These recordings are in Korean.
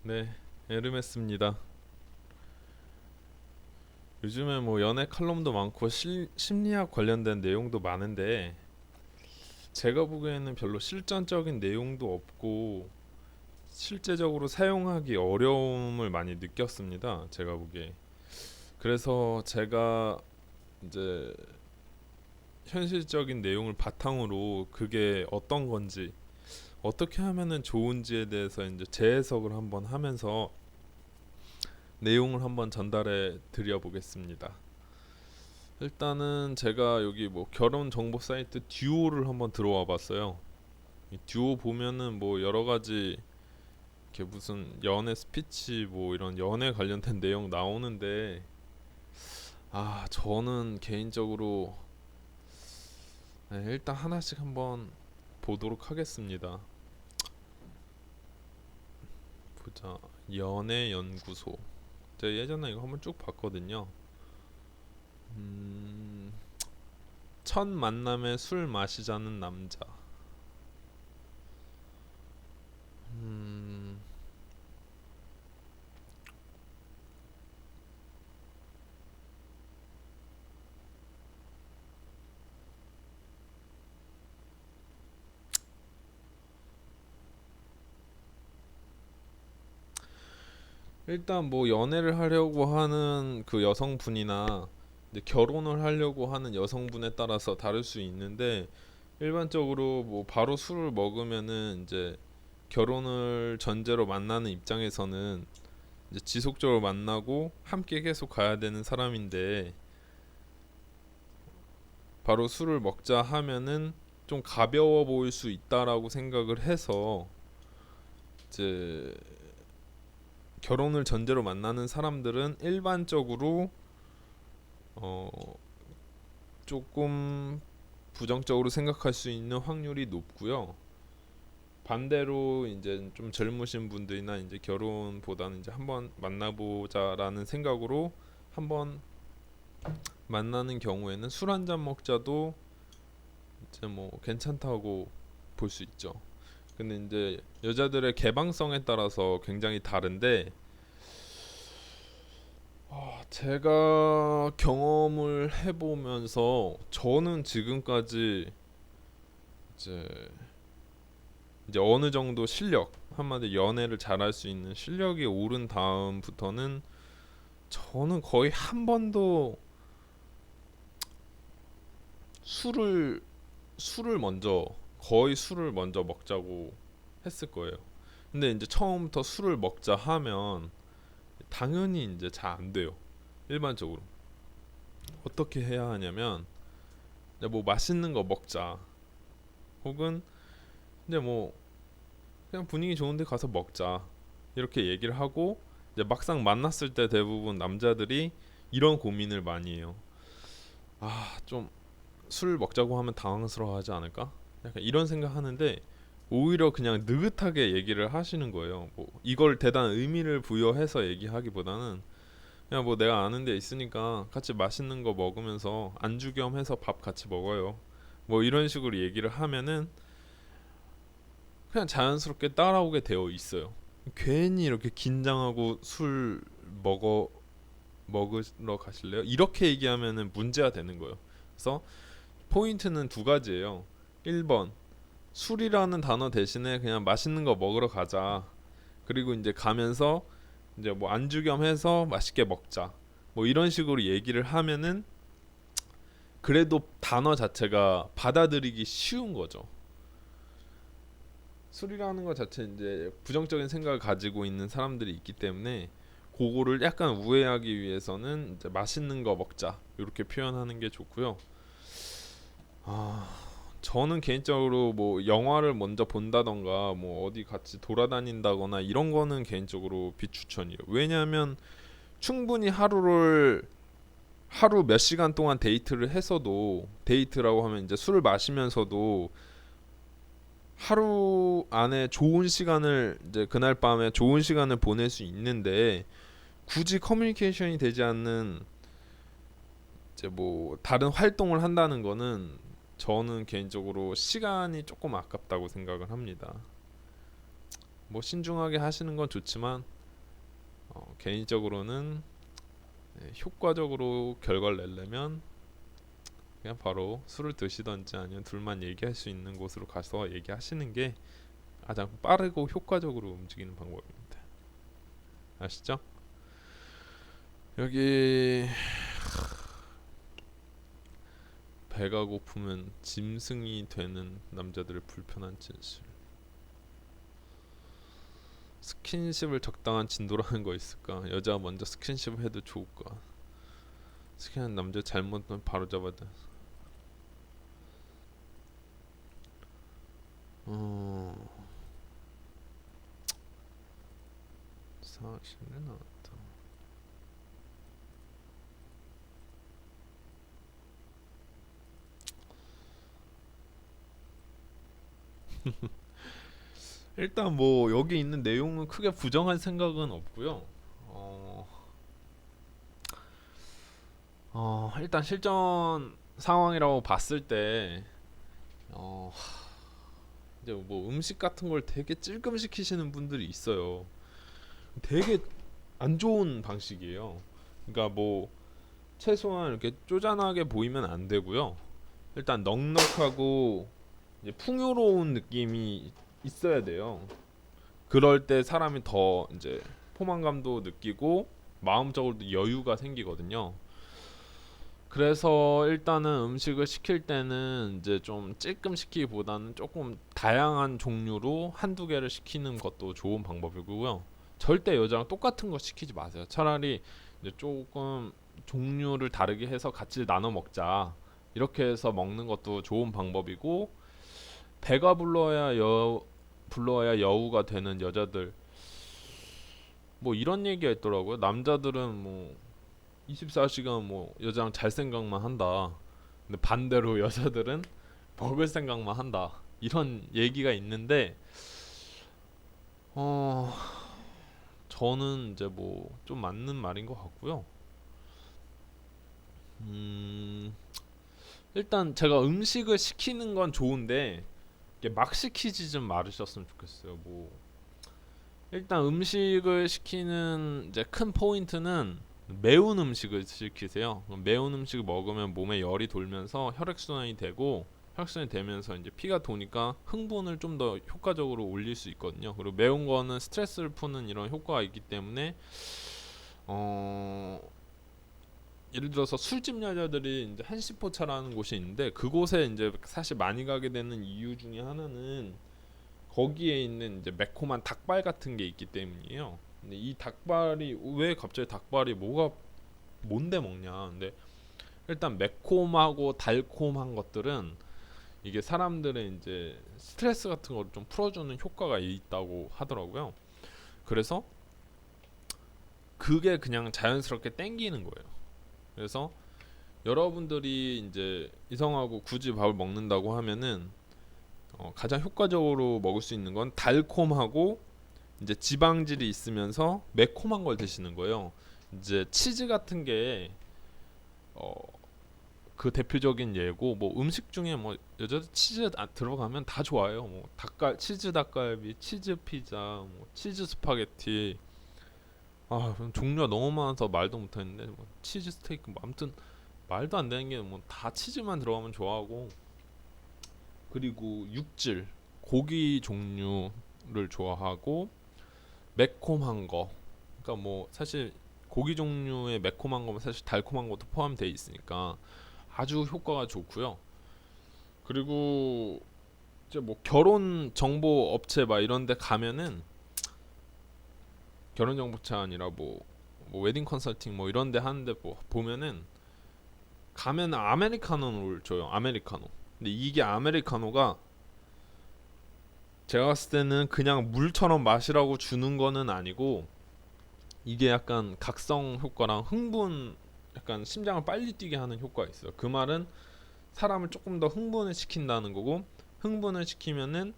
네, 에르메스입니다. 요즘에 뭐 연애 칼럼도 많고 심리학 관련된 내용도 많은데 제가 보기에는 별로 실전적인 내용도 없고 실제적으로 사용하기 어려움을 많이 느꼈습니다. 제가 보기에. 그래서 제가 이제 현실적인 내용을 바탕으로 그게 어떤 건지 어떻게 하면은 좋은지에 대해서 이제 재해석을 한번 하면서 내용을 한번 전달해 드려 보겠습니다. 일단은 제가 여기 뭐 결혼 정보 사이트 듀오를 한번 들어와 봤어요. 이 듀오 보면은 뭐 여러 가지 이렇게 무슨 연애 스피치 뭐 이런 연애 관련된 내용 나오는데 저는 개인적으로 일단 하나씩 한번 보도록 하겠습니다. 보자. 연애 연구소. 제가 예전에 이거 한번 쭉 봤거든요. 음, 첫 만남에 술 마시자는 남자. 음, 일단 뭐 연애를 하려고 하는 그 여성분이나 이제 결혼을 하려고 하는 여성분에 따라서 다를 수 있는데 일반적으로 뭐 바로 술을 먹으면은 이제 결혼을 전제로 만나는 입장에서는 이제 지속적으로 만나고 함께 계속 가야 되는 사람인데 바로 술을 먹자 하면은 좀 가벼워 보일 수 있다라고 생각을 해서 이제 결혼을 전제로 만나는 사람들은 일반적으로 어 조금 부정적으로 생각할 수 있는 확률이 높고요. 반대로 이제 좀 젊으신 분들이나 이제 결혼보다는 이제 한번 만나보자라는 생각으로 한번 만나는 경우에는 술 한 잔 먹자도 이제 뭐 괜찮다고 볼 수 있죠. 근데 이제 여자들의 개방성에 따라서 굉장히 다른데 제가 경험을 해보면서 저는 지금까지 이제 이제 어느 정도 실력 한마디 연애를 잘할 수 있는 실력이 오른 다음부터는 저는 거의 한 번도 술을 술을 먼저 거의 술을 먼저 먹자고 했을 거예요. 근데 이제 처음부터 술을 먹자 하면 당연히 이제 잘 안 돼요. 일반적으로 어떻게 해야 하냐면 이제 뭐 맛있는 거 먹자 혹은 이제 뭐 그냥 분위기 좋은데 가서 먹자 이렇게 얘기를 하고 이제 막상 만났을 때 대부분 남자들이 이런 고민을 많이 해요. 좀 술 먹자고 하면 당황스러워하지 않을까? 약간 이런 생각하는데 오히려 그냥 느긋하게 얘기를 하시는 거예요. 뭐 이걸 대단한 의미를 부여해서 얘기하기보다는 그냥 뭐 내가 아는 데 있으니까 같이 맛있는 거 먹으면서 안주 겸 해서 밥 같이 먹어요. 뭐 이런 식으로 얘기를 하면은 그냥 자연스럽게 따라오게 되어 있어요. 괜히 이렇게 긴장하고 술 먹어 먹으러 가실래요? 이렇게 얘기하면은 문제가 되는 거예요. 그래서 포인트는 두 가지예요. 1번 술이라는 단어 대신에 그냥 맛있는 거 먹으러 가자. 그리고 이제 가면서 이제 뭐 안주 겸 해서 맛있게 먹자. 뭐 이런 식으로 얘기를 하면은 그래도 단어 자체가 받아들이기 쉬운 거죠. 술이라는 것 자체 이제 부정적인 생각을 가지고 있는 사람들이 있기 때문에 그거를 약간 우회하기 위해서는 이제 맛있는 거 먹자 이렇게 표현하는 게 좋고요. 아, 저는 개인적으로 뭐 영화를 먼저 본다던가 뭐 어디 같이 돌아다닌다거나 이런 거는 개인적으로 비추천이에요. 왜냐하면 충분히 하루 몇 시간 동안 데이트를 해서도 데이트라고 하면 이제 술을 마시면서도 하루 안에 좋은 시간을 이제 그날 밤에 좋은 시간을 보낼 수 있는데 굳이 커뮤니케이션이 되지 않는 이제 뭐 다른 활동을 한다는 거는 저는 개인적으로 시간이 조금 아깝다고 생각을 합니다. 뭐 신중하게 하시는 건 좋지만 개인적으로는 효과적으로 결과를 내려면 그냥 바로 술을 드시던지 아니면 둘만 얘기할 수 있는 곳으로 가서 얘기하시는 게 가장 빠르고 효과적으로 움직이는 방법입니다. 아시죠? 여기 배가 고프면 짐승이 되는 남자들의 불편한 진실. 스킨십을 적당한 진도라는 거 있을까? 여자가 먼저 스킨십을 해도 좋을까? 스킨하는 남자 잘못하면 바로 잡아야 돼. 사실은 나왔다. 일단 뭐 여기 있는 내용은 크게 부정할 생각은 없고요. 어, 일단 실전 상황이라고 봤을 때 어, 이제 뭐 음식 같은 걸 되게 찔끔시키시는 분들이 있어요. 되게 안 좋은 방식이에요. 그러니까 뭐 최소한 이렇게 쪼잔하게 보이면 안 되고요. 일단 넉넉하고 이제 풍요로운 느낌이 있어야 돼요. 그럴 때 사람이 더 이제 포만감도 느끼고 마음적으로도 여유가 생기거든요. 그래서 일단은 음식을 시킬 때는 이제 좀 찔끔 시키기보다는 조금 다양한 종류로 한두 개를 시키는 것도 좋은 방법이고요. 절대 여자랑 똑같은 거 시키지 마세요. 차라리 이제 조금 종류를 다르게 해서 같이 나눠 먹자. 이렇게 해서 먹는 것도 좋은 방법이고, 배가 불러야 여우가 되는 여자들, 뭐 이런 얘기가 있더라고요. 남자들은 뭐 24시간 뭐 여자랑 잘 생각만 한다. 근데 반대로 여자들은 먹을 생각만 한다. 이런 얘기가 있는데 어 저는 이제 뭐 좀 맞는 말인 것 같고요. 음 일단 제가 음식을 시키는 건 좋은데 이게 막 시키지 좀 말으셨으면 좋겠어요. 뭐 일단 음식을 시키는 이제 큰 포인트는 매운 음식을 시키세요. 매운 음식을 먹으면 몸에 열이 돌면서 혈액순환이 되고 혈액순환이 되면서 이제 피가 도니까 흥분을 좀 더 효과적으로 올릴 수 있거든요. 그리고 매운 거는 스트레스를 푸는 이런 효과가 있기 때문에 어 예를 들어서 술집 여자들이 이제 한시포차라는 곳이 있는데 그곳에 이제 사실 많이 가게 되는 이유 중에 하나는 거기에 있는 이제 매콤한 닭발 같은 게 있기 때문이에요. 근데 이 닭발이 왜 갑자기 닭발이 뭐가 뭔데 먹냐? 근데 일단 매콤하고 달콤한 것들은 이게 사람들의 이제 스트레스 같은 걸 좀 풀어주는 효과가 있다고 하더라고요. 그래서 그게 그냥 자연스럽게 땡기는 거예요. 그래서 여러분들이 이제 이성하고 굳이 밥을 먹는다고 하면은 가장 효과적으로 먹을 수 있는 건 달콤하고 이제 지방질이 있으면서 매콤한 걸 드시는 거예요. 이제 치즈 같은 게 어, 그 대표적인 예고 뭐 음식 중에 뭐 여자들 치즈 들어가면 다 좋아해요. 뭐 닭갈 치즈 닭갈비, 치즈 피자, 뭐 치즈 스파게티. 종류가 너무 많아서 말도 못했는데 뭐 치즈 스테이크 뭐 아무튼 말도 안 되는 게 뭐 다 치즈만 들어가면 좋아하고 그리고 육질 고기 종류를 좋아하고 매콤한 거. 그러니까 뭐 사실 고기 종류의 매콤한 거면 사실 달콤한 것도 포함되어 있으니까 아주 효과가 좋고요. 그리고 이제 뭐 결혼 정보 업체 막 이런 데 가면은 결혼 정보차 아니라 뭐 웨딩 컨설팅 뭐 이런 데 하는데 뭐 보면은 가면 아메리카노를 줘요. 아메리카노. 근데 이게 아메리카노가 제가 봤을 때는 그냥 물처럼 마시라고 주는 거는 아니고 이게 약간 각성 효과랑 흥분 약간 심장을 빨리 뛰게 하는 효과가 있어요. 그 말은 사람을 조금 더 흥분을 시킨다는 거고 흥분을 시키면은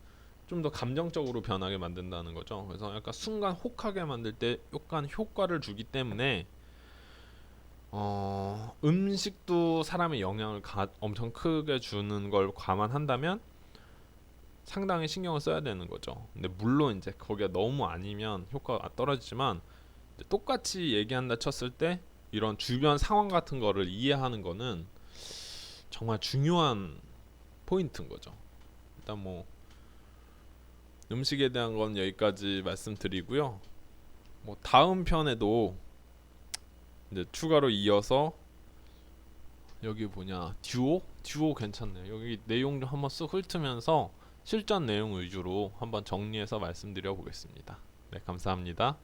좀 더 감정적으로 변하게 만든다는 거죠. 그래서 약간 순간 혹하게 만들 때 약간 효과를 주기 때문에 음식도 사람의 영향을 엄청 크게 주는 걸 감안한다면 상당히 신경을 써야 되는 거죠. 근데 물론 이제 거기가 너무 아니면 효과가 떨어지지만 이제 똑같이 얘기한다 쳤을 때 이런 주변 상황 같은 거를 이해하는 거는 정말 중요한 포인트인 거죠. 일단 뭐 음식에 대한 건 여기까지 말씀드리고요. 뭐 다음 편에도 이제 추가로 이어서 여기 뭐냐 듀오 괜찮네요. 여기 내용 좀 한번 쓱 훑으면서 실전 내용 위주로 한번 정리해서 말씀드려 보겠습니다. 네, 감사합니다.